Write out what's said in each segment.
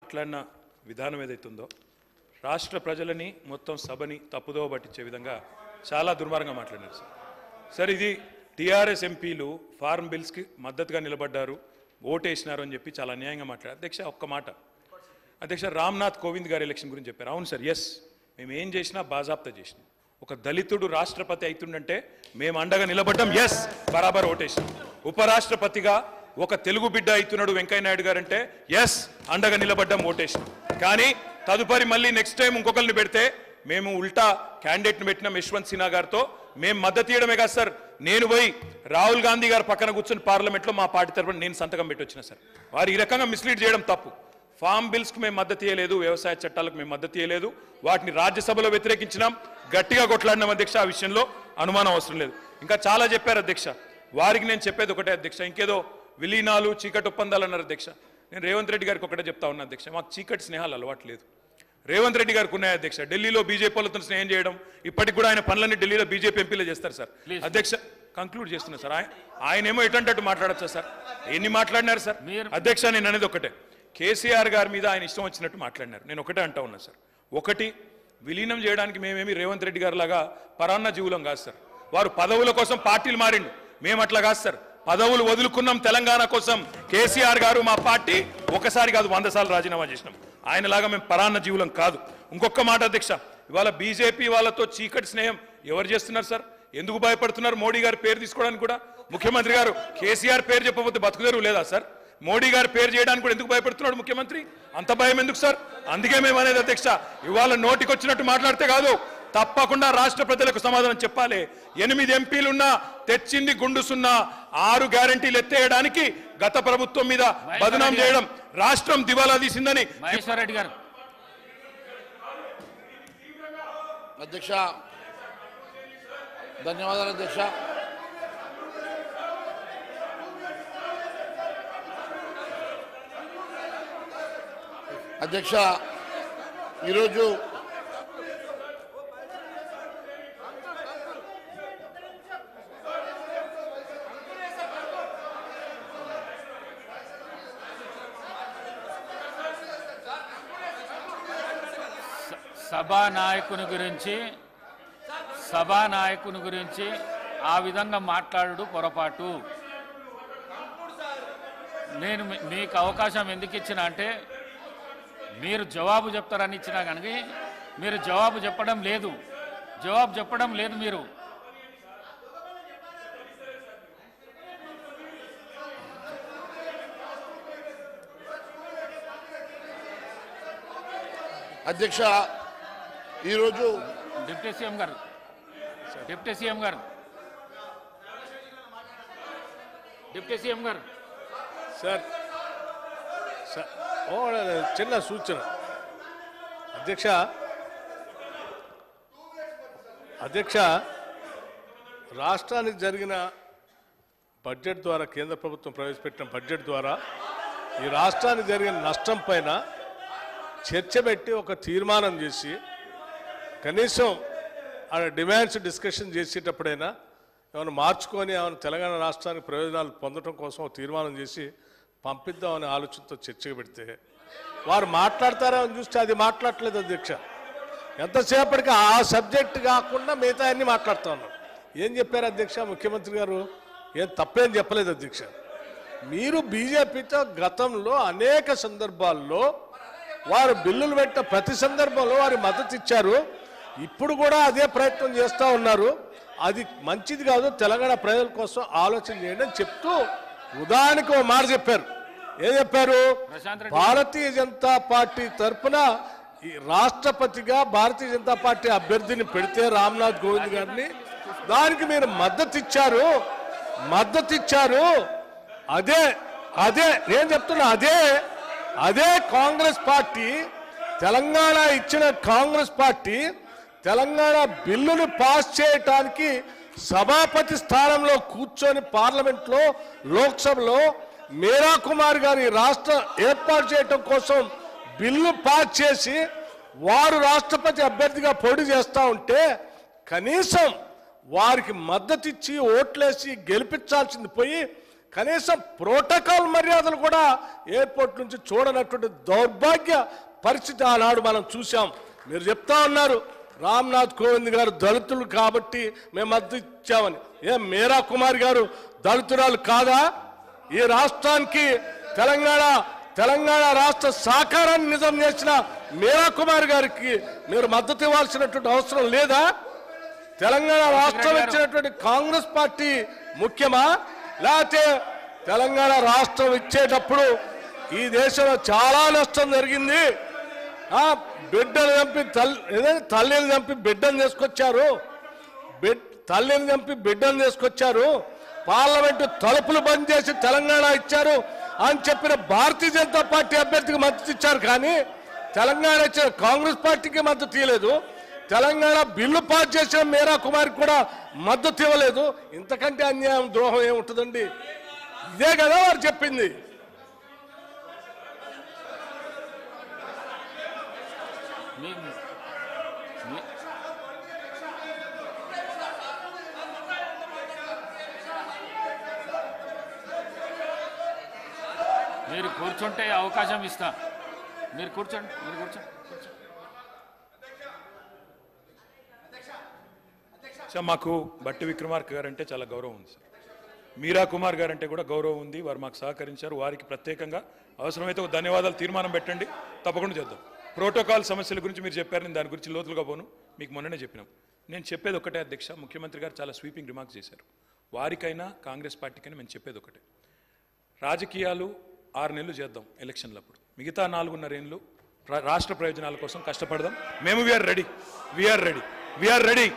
మాట్లాడిన విధానం ఏదైతుందో రాష్ట్ర ప్రజలని మొత్తం సభని తప్పుదోవ పట్టించే విధంగా చాలా దుర్మార్గంగా మాట్లాడారు సార్. ఇది టీఆర్ఎస్ ఎంపీలు ఫార్మ్ బిల్స్కి మద్దతుగా నిలబడ్డారు, ఓటేసినారు అని చెప్పి చాలా అన్యాయంగా మాట్లాడారు. అధ్యక్ష ఒక్క మాట, అధ్యక్ష రామ్నాథ్ కోవింద్ గారి ఎలక్షన్ గురించి చెప్పారు. అవును సార్, ఎస్ మేము ఏం చేసినా బాజాప్తా చేసినాం. ఒక దళితుడు రాష్ట్రపతి అవుతుండంటే మేము అండగా నిలబడ్డాం, ఎస్ బరాబర్ ఓటేసినాం. ఉపరాష్ట్రపతిగా ఒక తెలుగు బిడ్డ అవుతున్నాడు వెంకయ్య నాయుడు గారు అంటే ఎస్ అండగా నిలబడ్డాం, ఓటేసినాం. కానీ తదుపరి మళ్ళీ నెక్స్ట్ టైం ఇంకొకరిని పెడితే మేము ఉల్టా క్యాండిడేట్ని పెట్టినాం యశ్వంత్ సిన్హా గారితో. మేము మద్దతు ఇవ్వడమే కాదు సార్, నేను పోయి రాహుల్ గాంధీ గారు పక్కన కూర్చొని పార్లమెంట్లో మా పార్టీ తరఫున నేను సంతకం పెట్టి వచ్చిన సార్. వారు ఈ రకంగా మిస్లీడ్ చేయడం తప్పు. ఫామ్ బిల్స్కి మేము మద్దతు ఇవ్వలేదు, వ్యవసాయ చట్టాలకు మేము మద్దతు ఇవ్వలేదు, వాటిని రాజ్యసభలో వ్యతిరేకించినాం, గట్టిగా కొట్లాడినాం అధ్యక్ష. ఆ విషయంలో అనుమానం అవసరం లేదు. ఇంకా చాలా చెప్పారు అధ్యక్ష. వారికి నేను చెప్పేది ఒకటే అధ్యక్ష, ఇంకేదో విలీనాలు చీకటి ఒప్పందాలు అన్నారు అధ్యక్ష. నేను రేవంత్ రెడ్డి గారికి ఒకటే చెప్తా ఉన్నా అధ్యక్ష, మాకు చీకటి స్నేహాలు అలవాటు లేదు. రేవంత్ రెడ్డి గారికి ఉన్నాయి అధ్యక్ష, ఢిల్లీలో బీజేపీ వాళ్ళతో స్నేహం చేయడం. ఇప్పటికి కూడా ఆయన పనులన్నీ ఢిల్లీలో బీజేపీ ఎంపీలే చేస్తారు సార్. అధ్యక్ష కంక్లూడ్ చేస్తున్నా సార్. ఆయనేమో ఎటంటట్టు మాట్లాడచ్చా సార్, ఎన్ని మాట్లాడినారు సార్. అధ్యక్ష నేను అనేది ఒకటే, కేసీఆర్ గారి మీద ఆయన ఇష్టం వచ్చినట్టు మాట్లాడినారు. నేను ఒకటే అంటా ఉన్నా సార్, ఒకటి విలీనం చేయడానికి మేమేమి రేవంత్ రెడ్డి గారు లాగా పరాన్న జీవులం కాదు సార్. వారు పదవుల కోసం పార్టీలు మారిండు, మేము అట్లా కాదు సార్. పదవులు వదులుకున్నాం తెలంగాణ కోసం. కేసీఆర్ గారు మా పార్టీ ఒకసారి కాదు 100 సార్లు రాజీనామా చేసినాం. ఆయనలాగా మేము పరాన్న జీవులం కాదు. ఇంకొక మాట అధ్యక్ష, ఇవాళ బీజేపీ వాళ్ళతో చీకటి స్నేహం ఎవరు చేస్తున్నారు సార్? ఎందుకు భయపడుతున్నారు? మోడీ గారి పేరు తీసుకోవడానికి కూడా ముఖ్యమంత్రి గారు కేసీఆర్ పేరు చెప్పకపోతే బతుకుదేరు లేదా సార్? మోడీ గారి పేరు చేయడానికి కూడా ఎందుకు భయపడుతున్నాడు ముఖ్యమంత్రి? అంత భయం ఎందుకు సార్? అందుకే మేము అనేది అధ్యక్ష, ఇవాళ నోటికి వచ్చినట్టు మాట్లాడితే కాదు, తప్పకుండా రాష్ట్ర ప్రజలకు సమాధానం చెప్పాలి. 8 ఎంపీలున్నా తెచ్చింది గుండు సున్నా. 6 గ్యారంటీలు ఎత్తేయడానికి గత ప్రభుత్వం మీద బదనాం చేయడం, రాష్ట్రం దివాలా తీసిందని మహేశ్వర్ రెడ్డి గారు. అధ్యక్ష ధన్యవాదాలు అధ్యక్ష. అధ్యక్ష ఈరోజు సభానాయకుని గురించి ఆ విధంగా మాట్లాడు పొరపాటు. నేను మీకు అవకాశం ఎందుకు ఇచ్చినా అంటే మీరు జవాబు చెప్తారని ఇచ్చినా కనుక మీరు జవాబు చెప్పడం లేదు మీరు. అధ్యక్ష ఈరోజు డిప్యూటీ సీఎం గారు సార్ చిన్న సూచన అధ్యక్ష, రాష్ట్రానికి జరిగిన బడ్జెట్ ద్వారా, కేంద్ర ప్రభుత్వం ప్రవేశపెట్టిన బడ్జెట్ ద్వారా ఈ రాష్ట్రానికి జరిగిన నష్టం పైన చర్చ పెట్టి ఒక తీర్మానం చేసి కనీసం ఆ డిమాండ్స్ డిస్కషన్ చేసేటప్పుడైనా ఏమైనా మార్చుకొని ఏమైనా తెలంగాణ రాష్ట్రానికి ప్రయోజనాలు పొందడం కోసం తీర్మానం చేసి పంపిద్దామనే ఆలోచనతో చర్చకు పెడితే వారు మాట్లాడతారో అని చూస్తే అది మాట్లాడట్లేదు అధ్యక్ష. ఎంతసేపటికి ఆ సబ్జెక్ట్ కాకుండా మిగతా అన్ని మాట్లాడుతూ ఉన్నారు. ఏం చెప్పారు అధ్యక్ష ముఖ్యమంత్రి గారు? ఏం తప్పేం చెప్పలేదు అధ్యక్ష. మీరు బీజేపీతో గతంలో అనేక సందర్భాల్లో వారు బిల్లులు పెట్టిన ప్రతి సందర్భంలో వారి మద్దతు ఇచ్చారు. ఇప్పుడు కూడా అదే ప్రయత్నం చేస్తూ ఉన్నారు. అది మంచిది కాదు, తెలంగాణ ప్రజల కోసం ఆలోచన చేయండి అని చెప్తూ ఉదాహరణకు ఓ మాట చెప్పారు. ఏం చెప్పారు? భారతీయ జనతా పార్టీ తరఫున ఈ రాష్ట్రపతిగా భారతీయ జనతా పార్టీ అభ్యర్థిని పెడితే రామ్నాథ్ కోవింద్ గారిని, దానికి మీరు మద్దతు ఇచ్చారు. అదే నేను చెప్తున్నా, అదే కాంగ్రెస్ పార్టీ, తెలంగాణ ఇచ్చిన కాంగ్రెస్ పార్టీ తెలంగాణ బిల్లును పాస్ చేయటానికి సభాపతి స్థానంలో కూర్చొని పార్లమెంట్లో, లోక్సభలో మీరా కుమార్ గారి రాష్ట్ర ఏర్పాటు చేయటం కోసం బిల్లు పాస్ చేసి వారు రాష్ట్రపతి అభ్యర్థిగా పోటీ చేస్తూ ఉంటే కనీసం వారికి మద్దతు ఇచ్చి ఓట్లేసి గెలిపించాల్సింది పోయి కనీసం ప్రోటోకాల్ మర్యాదలు కూడా ఎయిర్పోర్ట్ నుంచి చూడనటువంటి దౌర్భాగ్య పరిస్థితి ఆనాడు మనం చూసాం. మీరు చెప్తా ఉన్నారు రామ్నాథ్ కోవింద్ గారు దళితులు కాబట్టి మేము మద్దతు ఇచ్చామని. మీరా కుమార్ గారు దళితురాలు కాదా? ఈ రాష్ట్రానికి తెలంగాణ రాష్ట్ర సాకారాన్ని నిజం చేసిన మీరా కుమార్ గారికి మీరు మద్దతు ఇవ్వాల్సినటువంటి అవసరం లేదా? తెలంగాణ రాష్ట్రం ఇచ్చినటువంటి కాంగ్రెస్ పార్టీ ముఖ్యమా? లేకపోతే తెలంగాణ రాష్ట్రం ఇచ్చేటప్పుడు ఈ దేశంలో చాలా నష్టం జరిగింది. బిడ్డలు చంపి తల్లిని చంపి బిడ్డను తీసుకొచ్చారు, తల్లిని చంపి బిడ్డను తీసుకొచ్చారు, పార్లమెంటు తలుపులు బంద్ చేసి తెలంగాణ ఇచ్చారు అని చెప్పిన భారతీయ జనతా పార్టీ అభ్యర్థికి మద్దతు ఇచ్చారు. కానీ తెలంగాణ ఇచ్చిన కాంగ్రెస్ పార్టీకి మద్దతు ఇవ్వలేదు. తెలంగాణ బిల్లు పాస్ చేసిన మీరా కుమార్ కూడా మద్దతు ఇవ్వలేదు. ఇంతకంటే అన్యాయం ద్రోహం ఏముంటుందండి? ఇదే కదా వారు చెప్పింది. మీరు కూర్చుంటే అవకాశం ఇస్తా. మీరు కూర్చోండి. సార్ మాకు బట్టి విక్రమార్క గారు అంటే చాలా గౌరవం ఉంది సార్. మీరా కుమార్ గారు అంటే కూడా గౌరవం ఉంది. వారు మాకు సహకరించారు. వారికి ప్రత్యేకంగా అవసరమైతే ఒక ధన్యవాదాలు తీర్మానం పెట్టండి, తప్పకుండా చేద్దాం. ప్రోటోకాల్ సమస్యల గురించి మీరు చెప్పారు, నేను దాని గురించి లోతులుగా పోను, మీకు మొన్ననే చెప్పినాం. నేను చెప్పేది ఒకటే అధ్యక్ష, ముఖ్యమంత్రి గారు చాలా స్వీపింగ్ రిమార్క్స్ చేశారు. వారికైనా కాంగ్రెస్ పార్టీకైనా మేము చెప్పేది ఒకటే, రాజకీయాలు 6 నెలలు చేద్దాం ఎలక్షన్లప్పుడు, మిగతా 4.5 ఏళ్ళు రాష్ట్ర ప్రయోజనాల కోసం కష్టపడదాం. మేము వీఆర్ రెడీ.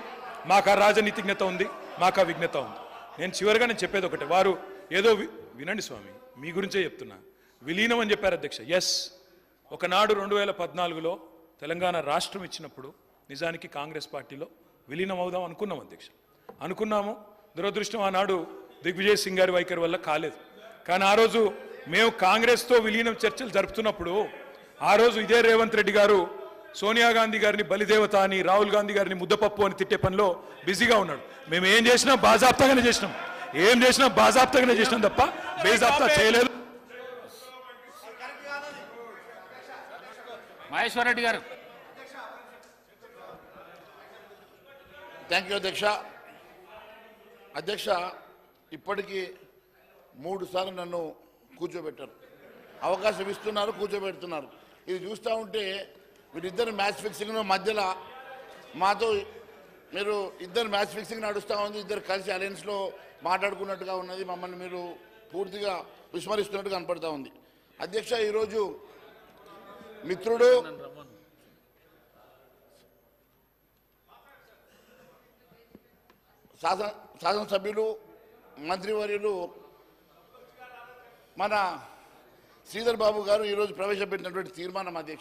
మాకు ఆ రాజనీతిజ్ఞత ఉంది, మాకు ఆ విజ్ఞత ఉంది. నేను చివరిగా చెప్పేది ఒకటే, వారు ఏదో వినండి స్వామి, మీ గురించే చెప్తున్నా, విలీనం అని చెప్పారు అధ్యక్ష. ఎస్, ఒకనాడు 2014లో తెలంగాణ రాష్ట్రం ఇచ్చినప్పుడు నిజానికి కాంగ్రెస్ పార్టీలో విలీనం అవుదాం అనుకున్నాం అధ్యక్ష, అనుకున్నాము. దురదృష్టం ఆనాడు దిగ్విజయ్ సింగ్ గారి వైఖరి వల్ల కాలేదు. కానీ ఆ రోజు మేము కాంగ్రెస్తో విలీనం చర్చలు జరుపుతున్నప్పుడు ఆ రోజు ఇదే రేవంత్ రెడ్డి గారు సోనియా గాంధీ గారిని బలిదేవత అని, రాహుల్ గాంధీ గారిని ముద్దపప్పు అని తిట్టే పనిలో బిజీగా ఉన్నాడు. మేము ఏం చేసినా బాజాప్తాగానే చేసినాం, తప్ప బేజాప్తా చేయలేదు. మహేశ్వర్ రెడ్డి గారు. థ్యాంక్ యూ అధ్యక్ష. ఇప్పటికీ 3 సార్లు నన్ను కూర్చోబెట్టారు, అవకాశం ఇస్తున్నారు, కూర్చోబెడుతున్నారు. ఇది చూస్తూ ఉంటే వీరిద్దరు మ్యాచ్ ఫిక్సింగ్ మధ్యలో మాతో మీరు ఇద్దరు మ్యాచ్ ఫిక్సింగ్ నడుస్తూ ఉంది, ఇద్దరు కలిసి అలయన్స్లో మాట్లాడుకున్నట్టుగా ఉన్నది, మమ్మల్ని మీరు పూర్తిగా విస్మరిస్తున్నట్టుగా కనపడతా ఉంది. అధ్యక్ష, ఈరోజు మిత్రుడు శాసనసభ్యులు మంత్రివర్యులు మన శ్రీధర్ బాబు గారు ఈరోజు ప్రవేశపెట్టినటువంటి తీర్మానం అధ్యక్ష,